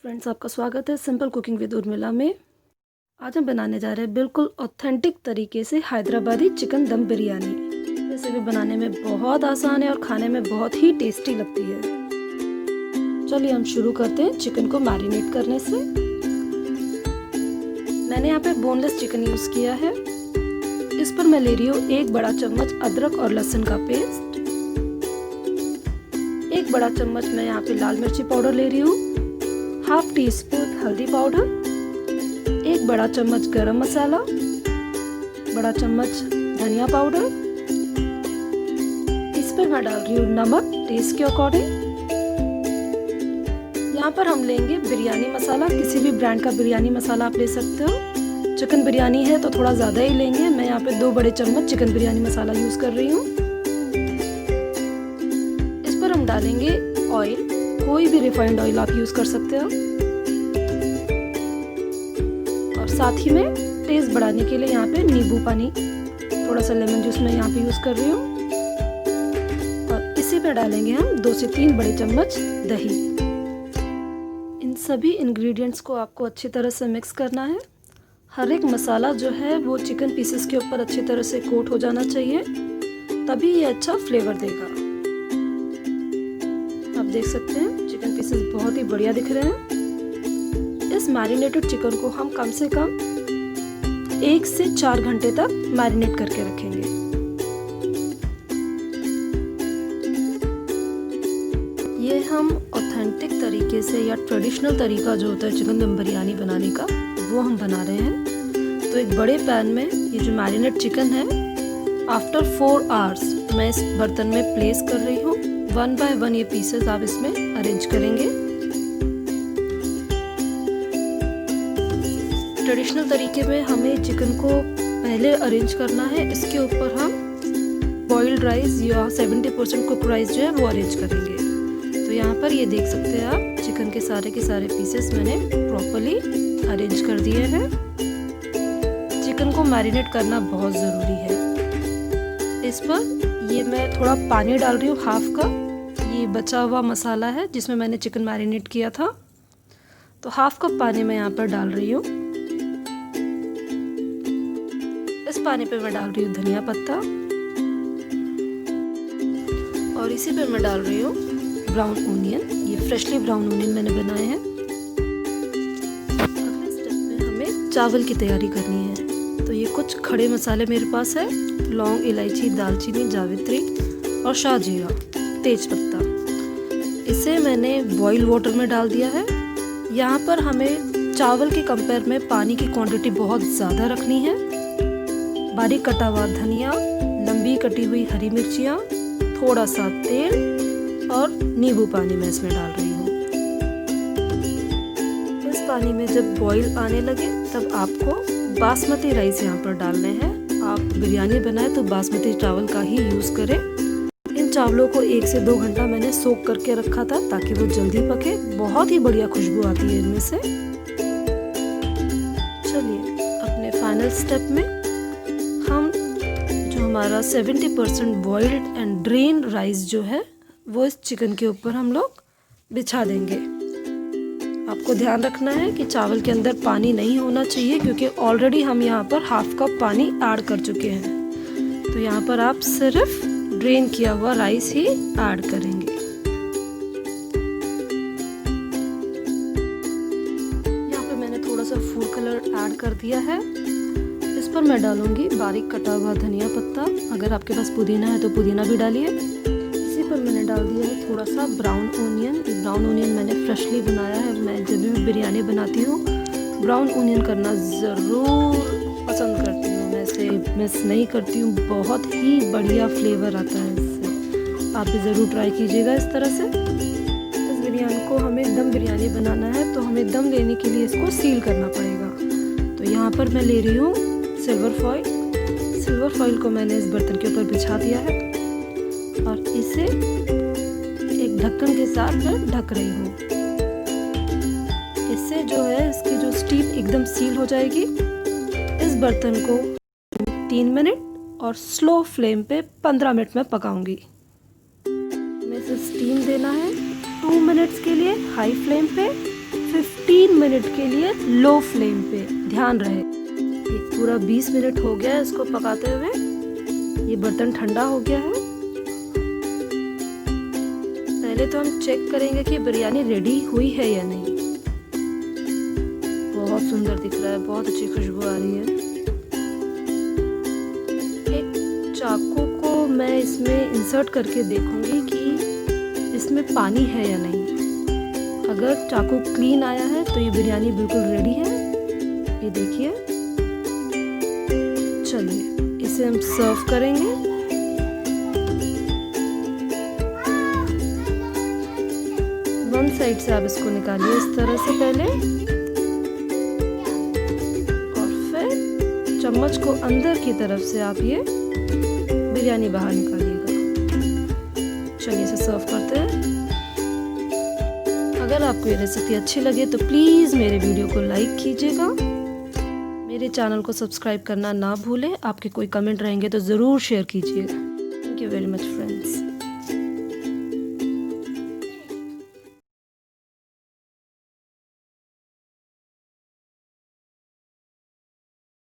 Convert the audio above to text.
Friends, आपका स्वागत है सिंपल कुकिंग विद उर्मिला में। आज हम बनाने जा रहे हैं बिल्कुल ऑथेंटिक तरीके से हैदराबादी चिकन दम बिरयानी। रेसिपी बनाने में बहुत आसान है और खाने में बहुत ही टेस्टी लगती है। चलिए हम शुरू करते हैं चिकन को मैरिनेट करने से। मैंने यहाँ पे बोनलेस चिकन यूज़ किया है। इस पर मैं ले रही हूँ 1 बड़ा चम्मच अदरक और लहसुन का पेस्ट, 1 बड़ा चम्मच मैं यहाँ पे लाल मिर्ची पाउडर ले रही हूँ, हाफ टी स्पून हल्दी पाउडर, 1 बड़ा चम्मच गरम मसाला, बड़ा चम्मच धनिया पाउडर। इस पर मैं डाल रही हूँ नमक टेस्ट के अकॉर्डिंग। यहाँ पर हम लेंगे बिरयानी मसाला, किसी भी ब्रांड का बिरयानी मसाला आप ले सकते हो। चिकन बिरयानी है तो थोड़ा ज़्यादा ही लेंगे। मैं यहाँ पे 2 बड़े चम्मच चिकन बिरयानी मसाला यूज़ कर रही हूँ। इस पर हम डालेंगे ऑयल, कोई भी रिफाइंड ऑयल आप यूज़ कर सकते हो। और साथ ही में टेस्ट बढ़ाने के लिए यहाँ पे नींबू पानी, थोड़ा सा लेमन जूस मैं यहाँ पे यूज़ कर रही हूँ। और इसी पे डालेंगे हम 2 से 3 बड़े चम्मच दही। इन सभी इंग्रेडिएंट्स को आपको अच्छी तरह से मिक्स करना है। हर एक मसाला जो है वो चिकन पीसेस के ऊपर अच्छी तरह से कोट हो जाना चाहिए, तभी ये अच्छा फ्लेवर देगा। आप देख सकते हैं चिकन पीसेस बहुत ही बढ़िया दिख रहे हैं। इस मैरिनेटेड चिकन को हम कम से कम 1 से 4 घंटे तक मैरिनेट करके रखेंगे। ये हम ऑथेंटिक तरीके से या ट्रेडिशनल तरीका जो होता है चिकन दम बिरयानी बनाने का, वो हम बना रहे हैं। तो एक बड़े पैन में ये जो मैरिनेट चिकन है, आफ्टर 4 आवर्स मैं इस बर्तन में प्लेस कर रही हूँ। 1 बाय 1 ये पीसेस आप इसमें अरेंज करेंगे। ट्रेडिशनल तरीके में हमें चिकन को पहले अरेंज करना है। इसके ऊपर हम बॉइल्ड राइस या 70% कुक राइस जो है वो अरेंज करेंगे। तो यहाँ पर ये देख सकते हैं आप, चिकन के सारे पीसेस मैंने प्रॉपर्ली अरेंज कर दिए हैं। चिकन को मैरिनेट करना बहुत ज़रूरी है। इस पर ये मैं थोड़ा पानी डाल रही हूँ, हाफ कप। ये बचा हुआ मसाला है जिसमें मैंने चिकन मैरिनेट किया था, तो हाफ कप पानी मैं यहाँ पर डाल रही हूँ। इस पानी पे मैं डाल रही हूँ धनिया पत्ता और इसी पे मैं डाल रही हूँ ब्राउन ओनियन। ये फ्रेशली ब्राउन ओनियन मैंने बनाए हैं। अगले स्टेप में हमें चावल की तैयारी करनी है। तो ये कुछ खड़े मसाले मेरे पास है, लौंग, इलायची, दालचीनी, जावित्री और शाहजीरा, तेज पत्ता। इसे मैंने बॉइल वाटर में डाल दिया है। यहाँ पर हमें चावल के कंपेयर में पानी की क्वांटिटी बहुत ज़्यादा रखनी है। बारीक कटा हुआ धनिया, लंबी कटी हुई हरी मिर्चियाँ, थोड़ा सा तेल और नींबू पानी मैं इसमें डाल रही हूँ। इस पानी में जब बॉईल आने लगे तब आपको बासमती राइस यहाँ पर डालने हैं। आप बिरयानी बनाए तो बासमती चावल का ही यूज़ करें। इन चावलों को 1 से 2 घंटा मैंने सोक करके रखा था ताकि वो जल्दी पके। बहुत ही बढ़िया खुशबू आती है इनमें से। चलिए अपने फाइनल स्टेप में हम जो हमारा 70% बॉइल्ड एंड ड्रेन राइस जो है वो इस चिकन के ऊपर हम लोग बिछा देंगे। आपको ध्यान रखना है कि चावल के अंदर पानी नहीं होना चाहिए, क्योंकि ऑलरेडी हम यहाँ पर हाफ कप पानी ऐड कर चुके हैं। तो यहाँ पर आप सिर्फ ड्रेन किया हुआ राइस ही ऐड करेंगे। यहाँ पे मैंने थोड़ा सा फूड कलर ऐड कर दिया है। इस पर मैं डालूंगी बारीक कटा हुआ धनिया पत्ता। अगर आपके पास पुदीना है तो पुदीना भी डालिए। इसी पर मैंने डाल दिया है थोड़ा सा ब्राउन ओनियन। ये ब्राउन ओनियन मैंने फ्रेशली बनाया है। मैं जब भी बिरयानी बनाती हूँ ब्राउन ओनियन करना ज़रूर पसंद करती हूँ। मैं इसे मिस नहीं करती हूँ। बहुत ही बढ़िया फ्लेवर आता है इससे। आप भी ज़रूर ट्राई कीजिएगा इस तरह से। इस बिरयानी को हमें दम बिरयानी बनाना है तो हमें दम देने के लिए इसको सील करना पड़ेगा। तो यहाँ पर मैं ले रही हूँ सिल्वर फॉइल। सिल्वर फॉइल को मैंने इस बर्तन के ऊपर बिछा दिया है और इसे एक ढक्कन के साथ मैं ढक रही हूँ। इससे जो है इसकी जो स्टीम एकदम सील हो जाएगी। इस बर्तन को 3 मिनट और स्लो फ्लेम पे 15 मिनट में पकाऊंगी। हमें इसे स्टीम देना है 2 मिनट्स के लिए हाई फ्लेम पे। मिनट के लिए लो फ्लेम पे, ध्यान रहे। पूरा 20 मिनट हो गया है इसको पकाते हुए। ये बर्तन ठंडा हो गया है। पहले तो हम चेक करेंगे कि बिरयानी रेडी हुई है या नहीं। बहुत सुंदर दिख रहा है, बहुत अच्छी खुशबू आ रही है। एक चाकू को मैं इसमें इंसर्ट करके देखूंगी कि इसमें पानी है या नहीं। अगर चाकू क्लीन आया है तो ये बिरयानी बिल्कुल रेडी है। ये देखिए। चलिए इसे हम सर्व करेंगे। वन साइड से आप इसको निकालिए इस तरह से पहले, और फिर चम्मच को अंदर की तरफ से आप ये बिरयानी बाहर निकालिएगा। चलिए इसे सर्व करते हैं। अगर आपको ये रेसिपी अच्छी लगे तो प्लीज़ मेरे वीडियो को लाइक कीजिएगा। मेरे चैनल को सब्सक्राइब करना ना भूलें। आपके कोई कमेंट रहेंगे तो ज़रूर शेयर कीजिएगा। Thank you very much friends.